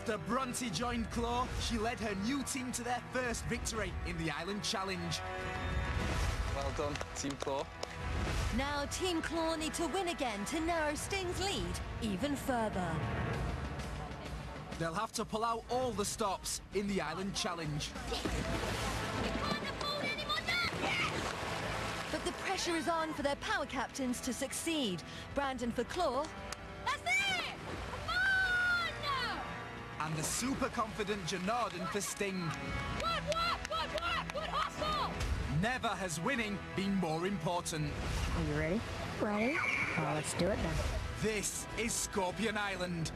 After Bronte joined Claw, she led her new team to their first victory in the Island Challenge. Well done, Team Claw. Now Team Claw need to win again to narrow Sting's lead even further. They'll have to pull out all the stops in the Island Challenge. But the pressure is on for their power captains to succeed. Brandon for Claw. That's it! Come on! And the super confident Janardan for Sting. Good hustle! Never has winning been more important. Are you ready? Ready. Well, let's do it then. This is Scorpion Island.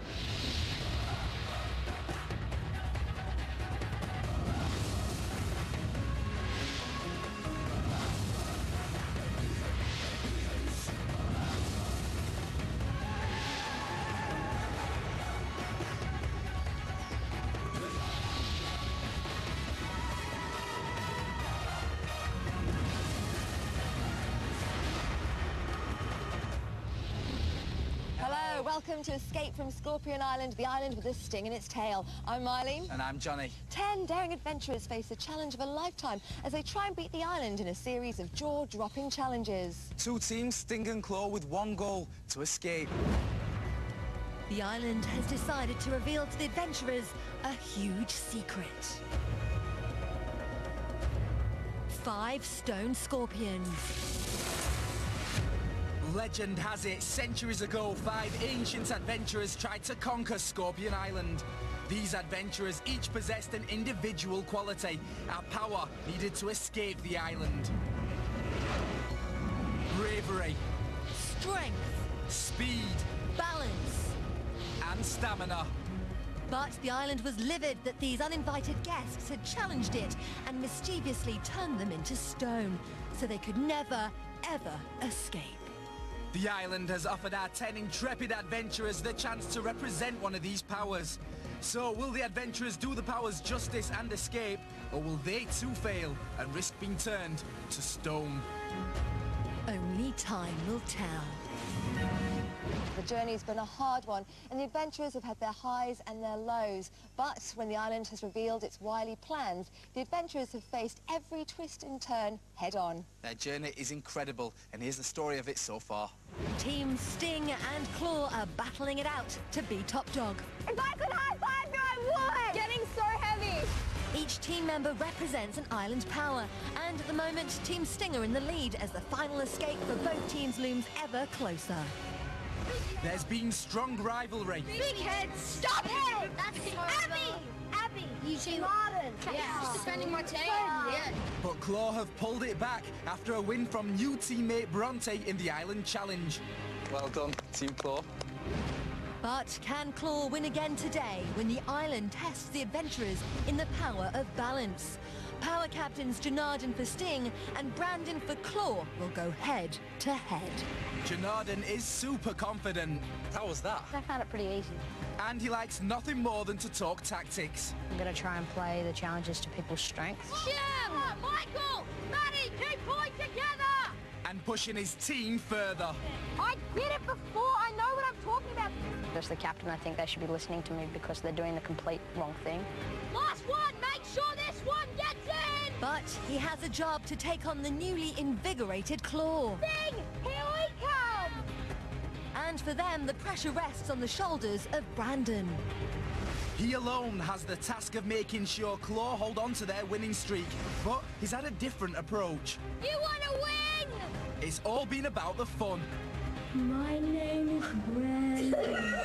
Welcome to Escape from Scorpion Island, the island with a sting in its tail. I'm Marlene. And I'm Johnny. 10 daring adventurers face the challenge of a lifetime as they try and beat the island in a series of jaw-dropping challenges. Two teams, Sting and Claw, with one goal: to escape. The island has decided to reveal to the adventurers a huge secret. 5 stone scorpions. Legend has it, centuries ago, 5 ancient adventurers tried to conquer Scorpion Island. These adventurers each possessed an individual quality, a power needed to escape the island. Bravery, Strength, speed, balance, and stamina. But the island was livid that these uninvited guests had challenged it and mischievously turned them into stone, so they could never, ever escape. The island has offered our 10 intrepid adventurers the chance to represent one of these powers. So will the adventurers do the powers justice and escape, or will they too fail and risk being turned to stone? Only time will tell. The journey's been a hard one, and the adventurers have had their highs and their lows. But when the island has revealed its wily plans, the adventurers have faced every twist and turn head-on. Their journey is incredible, and here's the story of it so far. Teams Sting and Claw are battling it out to be top dog. If I could high-five you, I would! Getting so heavy! Each team member represents an island power, and at the moment, Team Sting are in the lead as the final escape for both teams looms ever closer. There's been strong rivalry. Big head, stop it! That's Abby! You two. Martin! Yeah, just defending my team. Yeah. But Claw have pulled it back after a win from new teammate Bronte in the Island Challenge. Well done, Team Claw. But can Claw win again today when the island tests the adventurers in the power of balance? Power captains Janardan for Sting and Brandon for Claw will go head to head. Janardan is super confident. How was that? I found it pretty easy. And he likes nothing more than to talk tactics. I'm going to try and play the challenges to people's strengths. Jim! Michael! Maddie, keep pulling together! And pushing his team further. I did it before. I know what I'm talking about. As the captain, I think they should be listening to me because they're doing the complete wrong thing. Last one! Make sure this one gets in! But he has a job to take on the newly invigorated Claw. Sting! Here we come! And for them, the pressure rests on the shoulders of Brandon. He alone has the task of making sure Claw hold on to their winning streak, but he's had a different approach. You want to win! It's all been about the fun. My name is Brandon.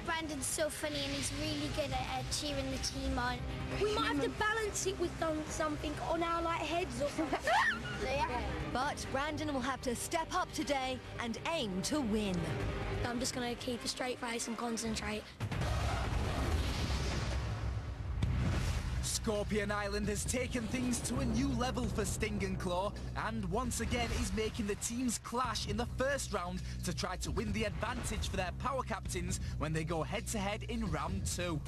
Brandon's so funny and he's really good at cheering the team on. We might have to balance it with something on our heads or something. But Brandon will have to step up today and aim to win. I'm just going to keep a straight face and concentrate. Scorpion Island has taken things to a new level for Sting and Claw, and once again is making the teams clash in the first round to try to win the advantage for their power captains when they go head-to-head in round 2.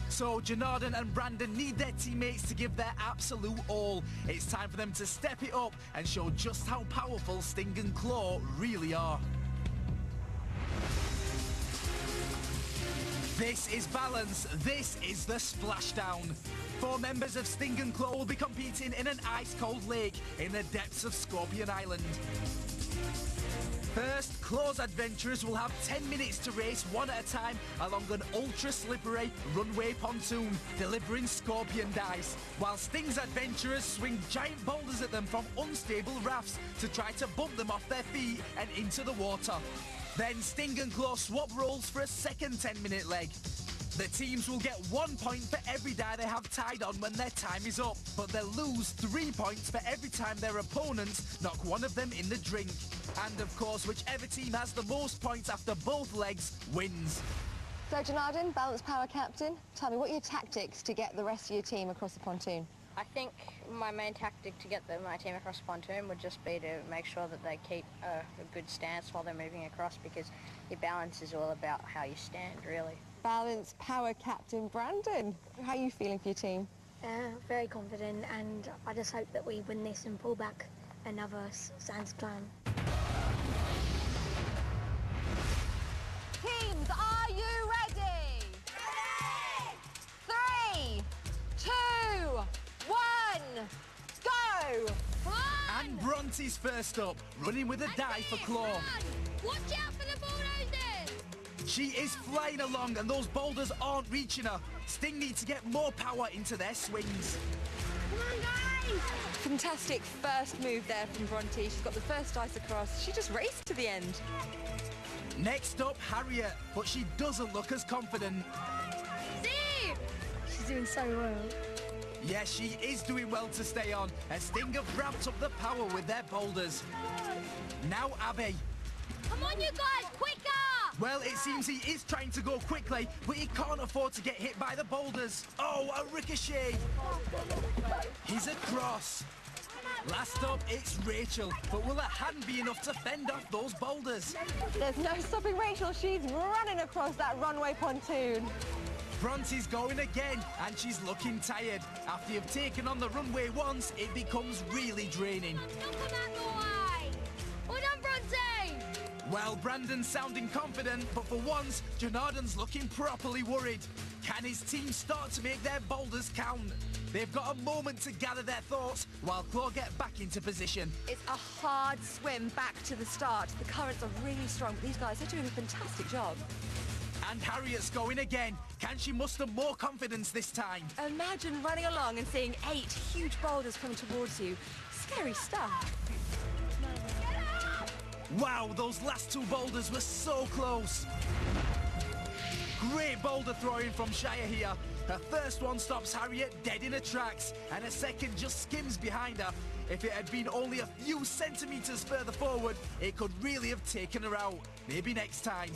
So Janardan and Brandon need their teammates to give their absolute all. It's time for them to step it up and show just how powerful Sting and Claw really are. This is balance. This is the splashdown. 4 members of Sting and Claw will be competing in an ice-cold lake in the depths of Scorpion Island. First, Claw's adventurers will have 10 minutes to race one at a time along an ultra-slippery runway pontoon, delivering Scorpion dice, while Sting's adventurers swing giant boulders at them from unstable rafts to try to bump them off their feet and into the water. Then Sting and Claw swap roles for a second 10-minute leg. The teams will get 1 point for every die they have tied on when their time is up, but they'll lose 3 points for every time their opponents knock one of them in the drink. And of course, whichever team has the most points after both legs wins. So, Janardhan, balance power captain, tell me, what are your tactics to get the rest of your team across the pontoon? I think my main tactic to get my team across the pontoon would just be to make sure that they keep a good stance while they're moving across, because your balance is all about how you stand, really. Balance power captain Brandon, how are you feeling for your team? Very confident, and I just hope that we win this and pull back another Sans clan. Teams, are you ready? Ready! 3, 2, 1, go! And Bronte's first up, running with a die for Claw. Watch out for the bulldozers! She is flying along and those boulders aren't reaching her. Sting needs to get more power into their swings. Come on, guys! Fantastic first move there from Bronte. She's got the first ice across. She just raced to the end. Next up, Harriet, but she doesn't look as confident. See! She's doing so well. Yes, she is doing well to stay on, as Sting have ramped up the power with their boulders. Now Abby. Come on, you guys, quicker! Well, it seems he is trying to go quickly, but he can't afford to get hit by the boulders. Oh, a ricochet. He's across. Last up, it's Rachel, but will her hand be enough to fend off those boulders? There's no stopping Rachel. She's running across that runway pontoon. Bronte's going again, and she's looking tired. After you've taken on the runway once, it becomes really draining. Don't come out the way! Well done, Bronte! Well, Brandon's sounding confident, but for once, Janardhan's looking properly worried. Can his team start to make their boulders count? They've got a moment to gather their thoughts while Claw get back into position. It's a hard swim back to the start. The currents are really strong, but these guys are doing a fantastic job. And Harriet's going again. Can she muster more confidence this time? Imagine running along and seeing 8 huge boulders coming towards you. Scary stuff. Wow, those last 2 boulders were so close. Great boulder throwing from Shire here. Her first one stops Harriet dead in her tracks, and a second just skims behind her. If it had been only a few centimetres further forward, it could really have taken her out. Maybe next time.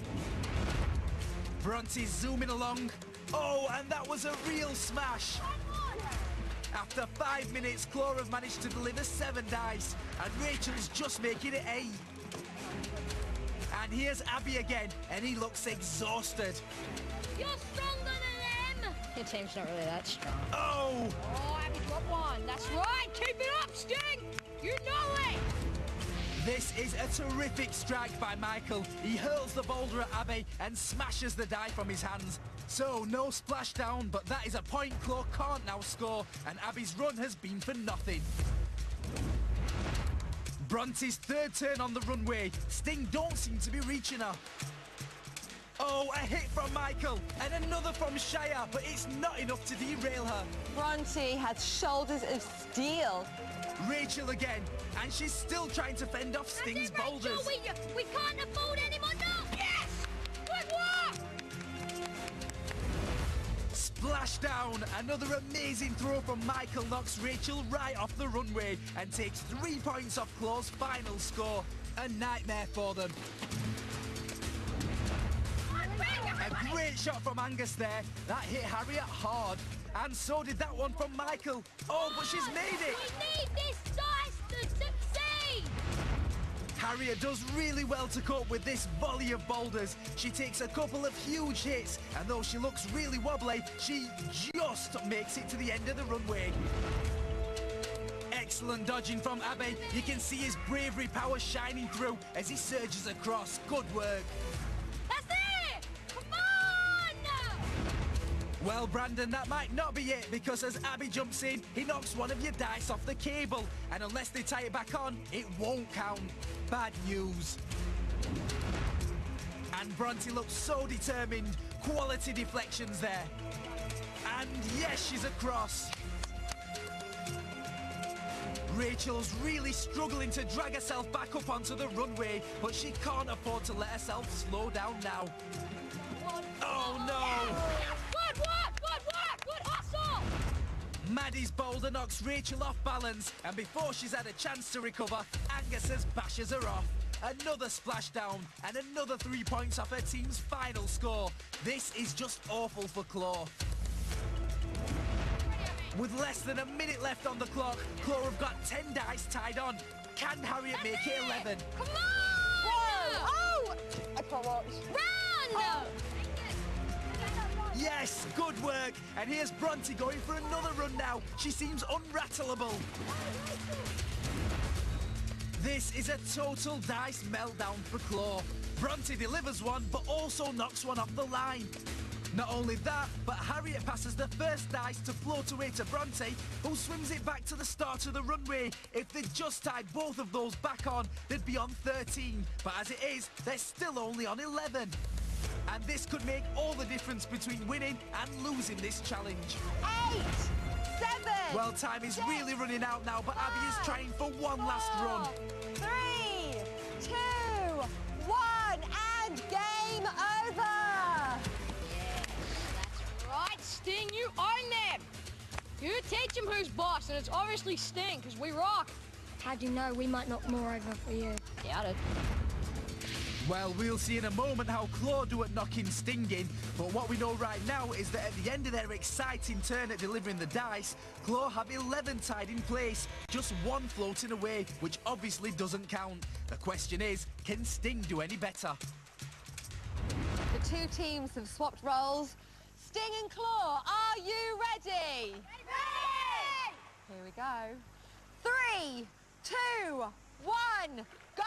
Bronte's zooming along. Oh, and that was a real smash. After 5 minutes, Claw have managed to deliver 7 dice, and Rachel's just making it 8. And here's Abby again, and he looks exhausted. You're stronger than them! Your team's not really that strong. Oh! Oh, Abby, drop one. That's right! Keep it up, Sting! You know it! This is a terrific strike by Michael. He hurls the boulder at Abby and smashes the die from his hands. So, no splashdown, but that is a point Claw can't now score, and Abby's run has been for nothing. Bronte's third turn on the runway. Sting don't seem to be reaching her. Oh, a hit from Michael, and another from Shire, but it's not enough to derail her. Bronte has shoulders of steel. Rachel again, and she's still trying to fend off Sting's boulders. Rachel, we can't afford any more knocks! Yes! Good work! Splashdown! Another amazing throw from Michael knocks Rachel right off the runway and takes 3 points off Claw's final score. A nightmare for them. A great shot from Angus there. That hit Harriet hard. And so did that one from Michael. Oh, but she's made it! We need this dice to succeed! Harriet does really well to cope with this volley of boulders. She takes a couple of huge hits, and though she looks really wobbly, she just makes it to the end of the runway. Excellent dodging from Abbe. You can see his bravery power shining through as he surges across. Good work. That's it! Come on! Well, Brandon, that might not be it, because as Abby jumps in, he knocks one of your dice off the cable, and unless they tie it back on, it won't count. Bad news. And Bronte looks so determined. Quality deflections there. And yes, she's across. Rachel's really struggling to drag herself back up onto the runway, but she can't afford to let herself slow down now. Oh no! Good hustle! Maddie's boulder knocks Rachel off balance, and before she's had a chance to recover, Angus's bashes her off. Another splashdown, and another 3 points off her team's final score. This is just awful for Claw. With less than a minute left on the clock, Claw have got 10 dice tied on. Can Harriet make it 11? Come on! Whoa! Oh! I can't watch. Run! Oh. Yes, good work. And here's Bronte going for another run now. She seems unrattleable. This is a total dice meltdown for Claw. Bronte delivers one, but also knocks one off the line. Not only that, but Harriet passes the first dice to float away to Bronte, who swims it back to the start of the runway. If they'd just tied both of those back on, they'd be on 13. But as it is, they're still only on 11. And this could make all the difference between winning and losing this challenge. 8, 7. Well, time is really running out now, but Abby is trying for one last run. 3, 2, 1, and game over! Right, Sting, you own them! You teach them who's boss, and it's obviously Sting, because we rock. How do you know we might knock more over for you? Doubt it. Well, we'll see in a moment how Claw do at knocking Sting in, but what we know right now is that at the end of their exciting turn at delivering the dice, Claw have 11 tied in place, just one floating away, which obviously doesn't count. The question is, can Sting do any better? The two teams have swapped roles. Sting and Claw, are you ready? Ready! Here we go. 3, 2, 1, go!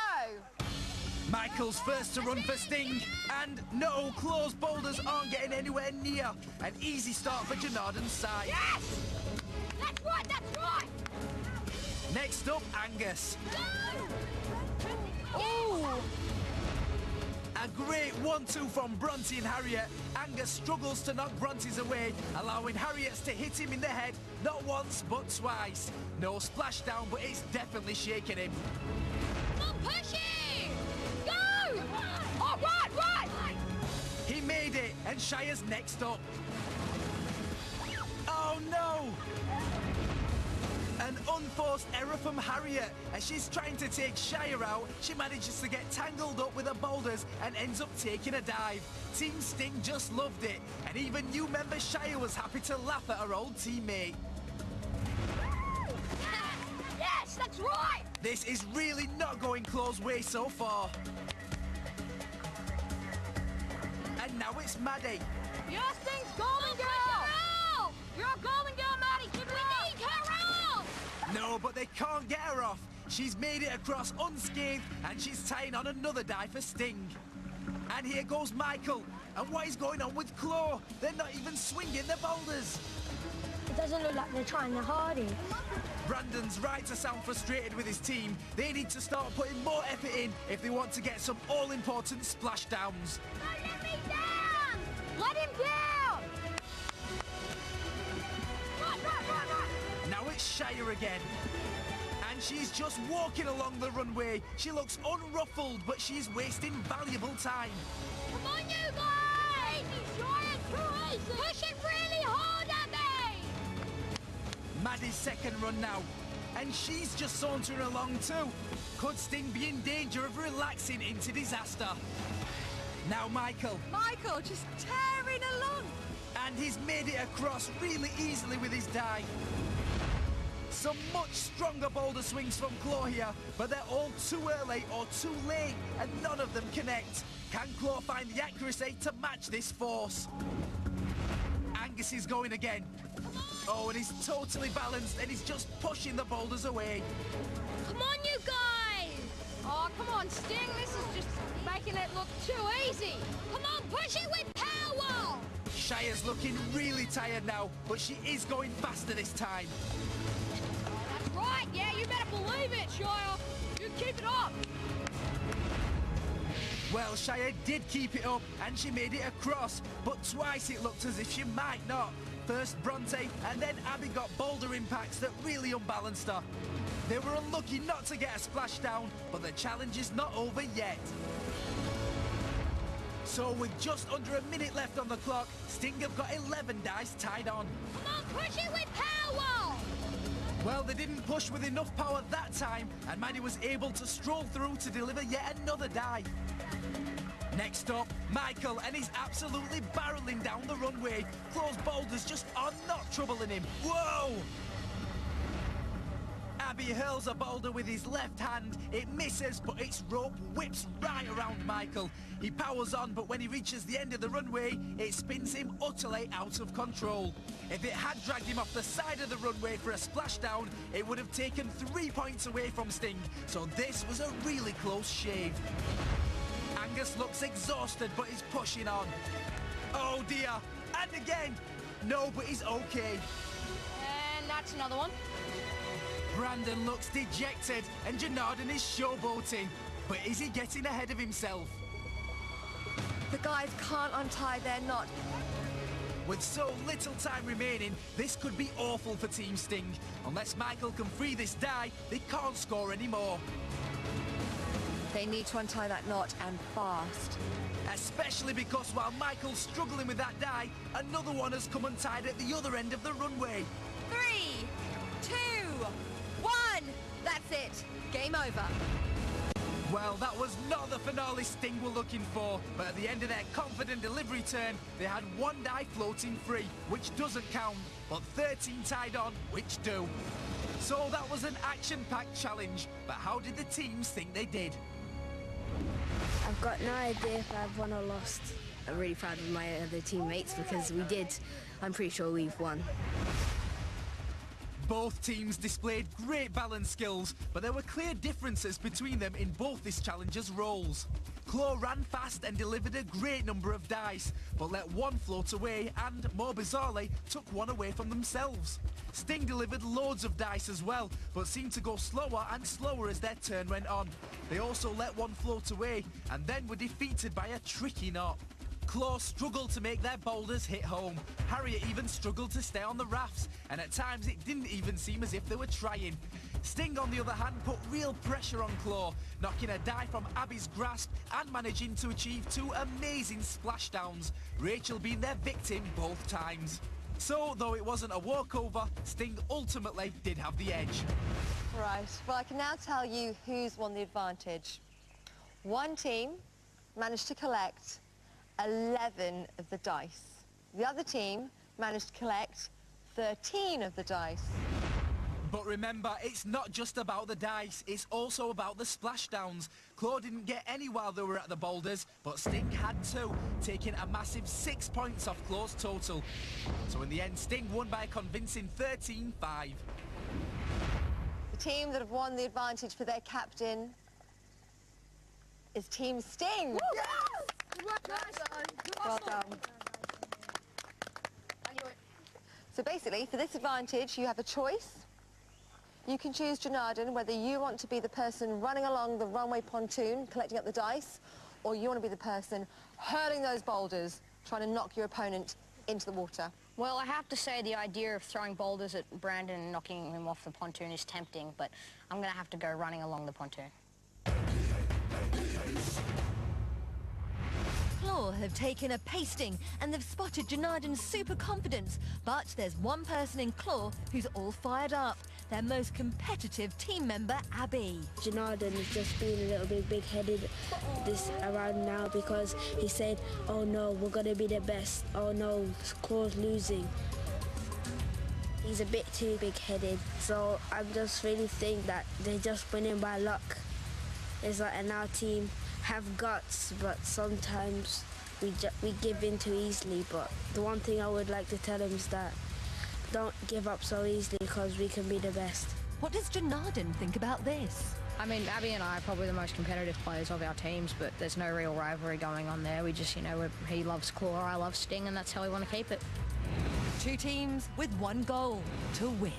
Michael's first to run for Sting, and no, Claw's boulders aren't getting anywhere near. An easy start for Janardan's side. Yes! That's right, that's right! Next up, Angus. Go! Ooh! A great 1-2 from Bronte and Harriet. Angus struggles to knock Bronte's away, allowing Harriet's to hit him in the head, not once, but twice. No splashdown, but it's definitely shaking him. Come on, push it! Go! Oh, right! He made it, and Shire's next up. Oh no! An unforced error from Harriet. As she's trying to take Shire out, she manages to get tangled up with her boulders and ends up taking a dive. Team Sting just loved it, and even new member Shire was happy to laugh at her old teammate. Yes, that's right! This is really not going Claw's way so far. And now it's Maddie. Your Sting's golden girl! You're a golden girl, Maddie! Keep it up! Need her out! No, but they can't get her off. She's made it across unscathed, and she's tying on another die for Sting. And here goes Michael. And what is going on with Claw? They're not even swinging their boulders. It doesn't look like they're trying their hardest. Brandon's right to sound frustrated with his team. They need to start putting more effort in if they want to get some all-important splashdowns. Don't let me down! Let him down! Right! Now it's Shire again. And she's just walking along the runway. She looks unruffled, but she's wasting valuable time. Come on, you guys! Push it really hard at me! Maddie's second run now. And she's just sauntering along too. Could Sting be in danger of relaxing into disaster? Now Michael. Michael just tearing along. And he's made it across really easily with his dive. Some much stronger boulder swings from Claw here, but they're all too early or too late, and none of them connect. Can Claw find the accuracy to match this force? Angus is going again. Oh, and he's totally balanced, and he's just pushing the boulders away. Come on, you guys! Oh, come on, Sting. This is just making it look too easy. Come on, push it with power! Shire's looking really tired now, but she is going faster this time. That's right, yeah, you better believe it, Shire. You keep it up. Well, Shire did keep it up, and she made it across, but twice it looked as if she might not. First Bronte, and then Abby got boulder impacts that really unbalanced her. They were unlucky not to get a splashdown, but the challenge is not over yet. So with just under a minute left on the clock, Sting have got 11 dice tied on. Come on, push it with power! Well, they didn't push with enough power that time, and Maddie was able to stroll through to deliver yet another die. Next up, Michael, and he's absolutely barreling down the runway. Claw's boulders just are not troubling him. Whoa! Abby hurls a boulder with his left hand. It misses, but its rope whips right around Michael. He powers on, but when he reaches the end of the runway, it spins him utterly out of control. If it had dragged him off the side of the runway for a splashdown, it would have taken 3 points away from Sting. So this was a really close shave. Angus looks exhausted, but he's pushing on. Oh dear, and again. No, but he's okay. And that's another one. Brandon looks dejected, and Janardan is showboating. But is he getting ahead of himself? The guys can't untie their knot. With so little time remaining, this could be awful for Team Sting. Unless Michael can free this die, they can't score anymore. They need to untie that knot, and fast. Especially because while Michael's struggling with that die, another one has come untied at the other end of the runway. 3, 2, 1. That's it. Game over. Well, that was not the finale Sting were looking for, but at the end of their confident delivery turn, they had one die floating free, which doesn't count, but 13 tied on, which do. So that was an action-packed challenge, but how did the teams think they did? I've got no idea if I've won or lost. I'm really proud of my other teammates because we did. I'm pretty sure we've won. Both teams displayed great balance skills, but there were clear differences between them in both this challenger's roles. Claw ran fast and delivered a great number of dice, but let one float away and, more bizarrely, took one away from themselves. Sting delivered loads of dice as well, but seemed to go slower and slower as their turn went on. They also let one float away, and then were defeated by a tricky knot. Claw struggled to make their boulders hit home. Harriet even struggled to stay on the rafts, and at times it didn't even seem as if they were trying. Sting, on the other hand, put real pressure on Claw, knocking a die from Abby's grasp and managing to achieve 2 amazing splashdowns, Rachel being their victim both times. So, though it wasn't a walkover, Sting ultimately did have the edge. Right, well, I can now tell you who's won the advantage. One team managed to collect 11 of the dice. The other team managed to collect 13 of the dice. But remember, it's not just about the dice, it's also about the splashdowns. Claw didn't get any while they were at the boulders, but Sting had 2, taking a massive 6 points off Claw's total. So in the end, Sting won by a convincing 13-5. The team that have won the advantage for their captain is Team Sting. Woo! Well done. So basically, for this advantage, you have a choice. You can choose, Janardan, whether you want to be the person running along the runway pontoon, collecting up the dice, or you want to be the person hurling those boulders, trying to knock your opponent into the water. Well, I have to say the idea of throwing boulders at Brandon and knocking him off the pontoon is tempting, but I'm going to have to go running along the pontoon. Claw have taken a pasting and they've spotted Janardan's super confidence, but there's one person in Claw who's all fired up. Their most competitive team member, Abby. Janardan is just being a little bit big-headed this around now because he said, oh no, we're going to be the best. Oh no, Claw's losing. He's a bit too big-headed, so I just really think that they're just winning by luck. It's like, and our team have guts, but sometimes we give in too easily. But the one thing I would like to tell him is that don't give up so easily because we can be the best. What does Janardan think about this? I mean, Abby and I are probably the most competitive players of our teams, but there's no real rivalry going on there. We just, you know, he loves Claw, I love Sting, and that's how we want to keep it. Two teams with one goal: to win.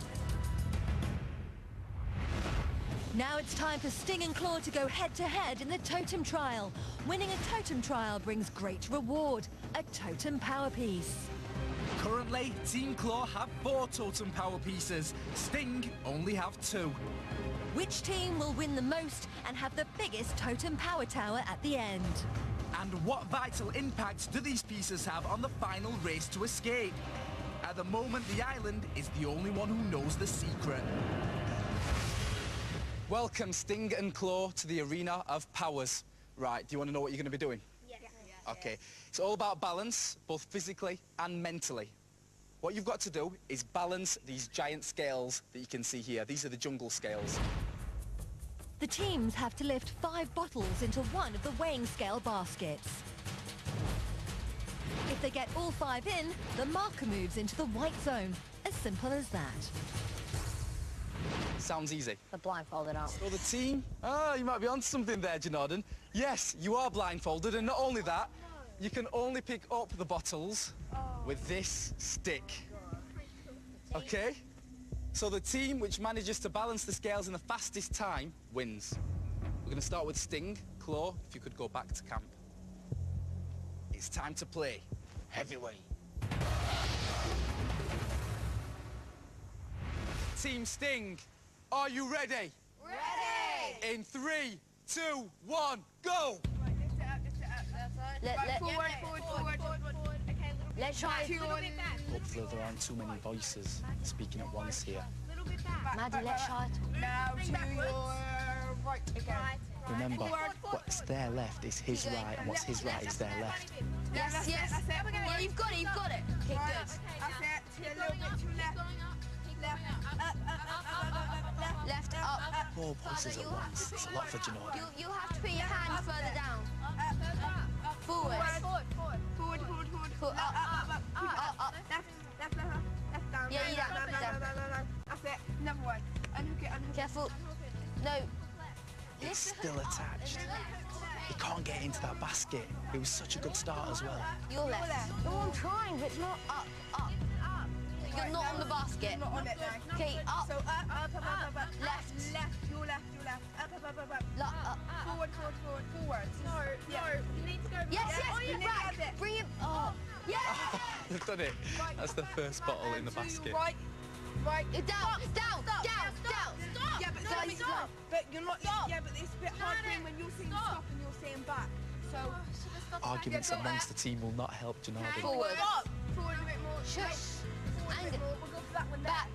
Now it's time for Sting and Claw to go head-to-head in the Totem Trial. Winning a Totem Trial brings great reward: a Totem Power Piece. Currently, Team Claw have 4 totem power pieces. Sting only have 2. Which team will win the most and have the biggest Totem Power Tower at the end? And what vital impact do these pieces have on the final race to escape? At the moment, the island is the only one who knows the secret. Welcome, Sting and Claw, to the arena of powers. Right, do you want to know what you're going to be doing? Yes. Okay, it's all about balance, both physically and mentally. What you've got to do is balance these giant scales that you can see here. These are the jungle scales. The teams have to lift 5 bottles into one of the weighing scale baskets. If they get all 5 in, the marker moves into the white zone. As simple as that. Sounds easy. The blindfolded up. So the team... you might be onto something there, Janardan. Yes, you are blindfolded, and not only that, you can only pick up the bottles with this stick. Okay? So the team which manages to balance the scales in the fastest time wins. We're going to start with Sting. Claw, if you could go back to camp. It's time to play heavyweight. Team Sting, are you ready? Ready! In 3, 2, 1, go! Forward. Okay, Let's try it. Hopefully there aren't too many voices speaking at once here. Maddie, let's try it. Now to your right again. Remember, what's their left is his right, and what's his right is their left. Yes. Yeah, you've got it. Okay, good. That's it. A little bit to left. Left, up. 4 voices at once. It's a lot for Janardan. You have to put your hand further down. Forward. Forward. Up. Left down. Yeah, down. That's it. Another one. Unhook it. Careful. No. It's still attached. He can't get into that basket. It was such a good start as well. Your left. Oh, I'm trying, but it's not up. You're not on the basket. Not on it now. Okay, up. So up. Left. Your left. Up. Forward. No. You need to go. Yes. You Back. Bring it. Oh. Yes. They've done it. That's the first bottle in the basket. Right. Down. Yeah, but Stop. But you're not. Yeah, but it's a bit hard when you're saying stop and you're saying back. So Arguments amongst the team will not help Janardan. Forward. Forward a bit more. Shush. We'll go for that one. Back.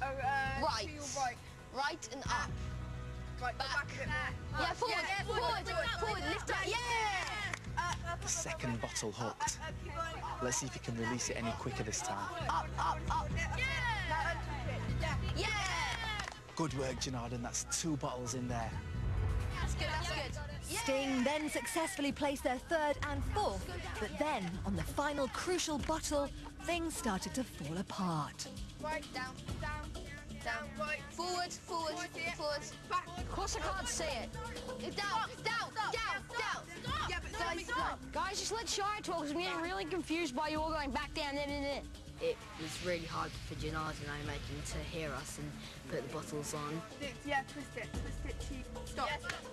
Right. To your right. Right and up. Right. Back a bit more. Yeah, forward. Lift up. Yeah. The second bottle hooked. Let's see if he can release it any quicker this time. Up. Yeah. Good work, Janardan. That's 2 bottles in there. That's good. Sting then successfully placed their 3rd and 4th, but then, on the final crucial bottle, things started to fall apart. Right. Down. Right. Forward. Back. Of course I can't see it. Down. Yeah, but stop. Guys, just let Shire talk, because I'm getting really confused by you all going back down. It was really hard for Janardan, I imagine, to hear us and put the bottles on. Yeah, twist it. Stop.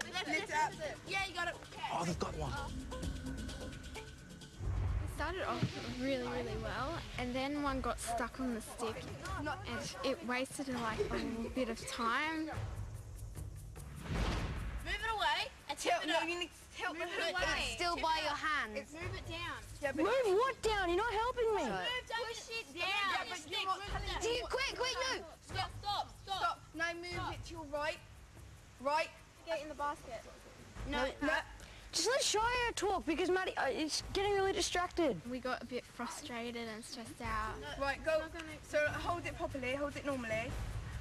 Lift it up. Yeah, you got it. Oh, they've got one. It started off really well, and then one got stuck on the stick, and it wasted like a little bit of time. Move it away and tilt it up. You need to tilt it away. It's still by your hands. Move it down. Yeah, Move what down? You're not helping me. Push it down. Yeah, but you're not Do you quick, no. Stop. Now move it to your right. Right. Get in the basket. No. Just let Shire talk, because Maddie, it's getting really distracted. We got a bit frustrated and stressed out. Right, go. So hold it properly, hold it normally.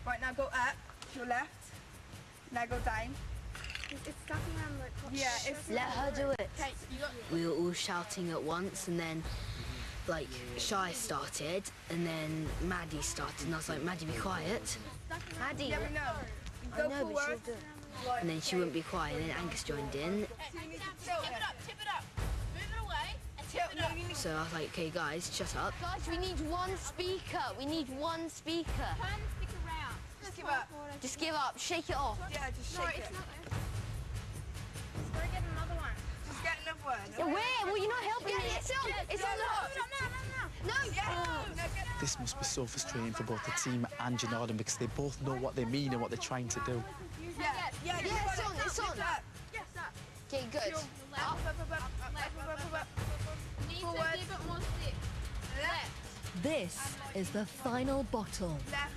Right, now go up to your left. Now go down. It's stuck around the... Yeah, it's... Let her do it. Okay, We were all shouting at once, and then, like, Shy started, and then Maddie started, and I was like, Maddie, be quiet. Maddie. Yeah, we know. Go know, but forward. she'll do it. And then she wouldn't be quiet, and then Angus joined in. Tip it up. Move it away and tip it up. So I was like, okay, guys, shut up. Guys, we need one speaker. We need one speaker. Turn and stick around. Just give up. Just give up. Shake it off. Yeah, just shake it. It's not there. Just go get another one. Just get another one. Yeah, where? Well, you're not helping me. It's on. No. This must be so frustrating for both the team and Janardan because they both know what they mean and what they're trying to do. Yeah, it's on. Yes, up. Okay, good. Up. Need to give it more stick. Left. This is the final bottle. Left.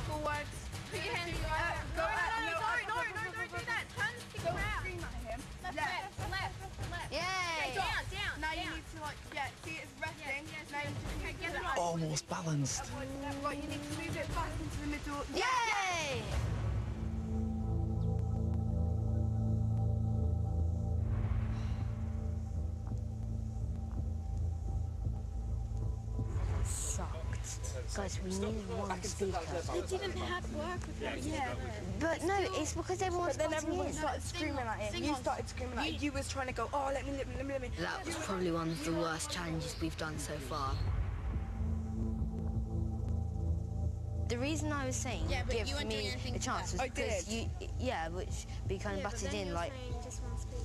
Forward. Put your hands right. Go No, don't do that. Turn and stick Don't around. scream at him. Left. Yay. Down. Now you need to see it's resting. Now you need to Get it right. Almost balanced. Right, you need to move it back into the middle. Yay. Sucked. Guys, we need one speaker. They didn't have work with them. Yeah. But no, it's because everyone's But then butting everyone in. started screaming at him. You started screaming at him. You was trying to go, oh, let me. That was probably one of the worst challenges we've done so far. The reason I was saying but you give weren't doing me anything a chance was I because did. we kind of butted in like. Just one speaker.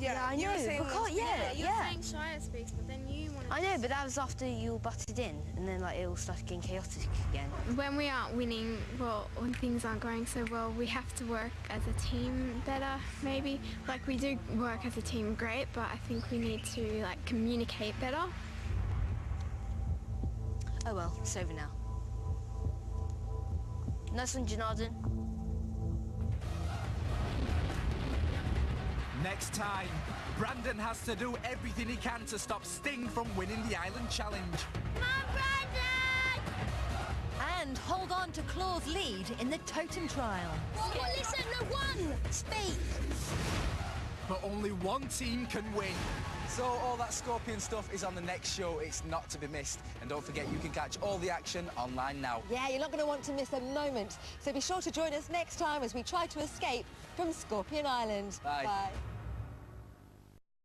Yeah, I you know. were saying Because, You're yeah. saying Shire speaks, but then you wanted I know, but that was after you all butted in, and then like it all started getting chaotic again. When we aren't winning, well, when things aren't going so well, we have to work as a team better, maybe. Like, we do work as a team great, but I think we need to, like, communicate better. Oh well, it's over now. Nice one, Janardan. Next time, Brandon has to do everything he can to stop Sting from winning the Island Challenge. Come on, Brandon! And hold on to Claw's lead in the totem trial. Well, listen, no one! Speak! But only one team can win. So all that Scorpion stuff is on the next show. It's not to be missed. And don't forget, you can catch all the action online now. Yeah, you're not going to want to miss a moment. So be sure to join us next time as we try to escape from Scorpion Island. Bye. Bye.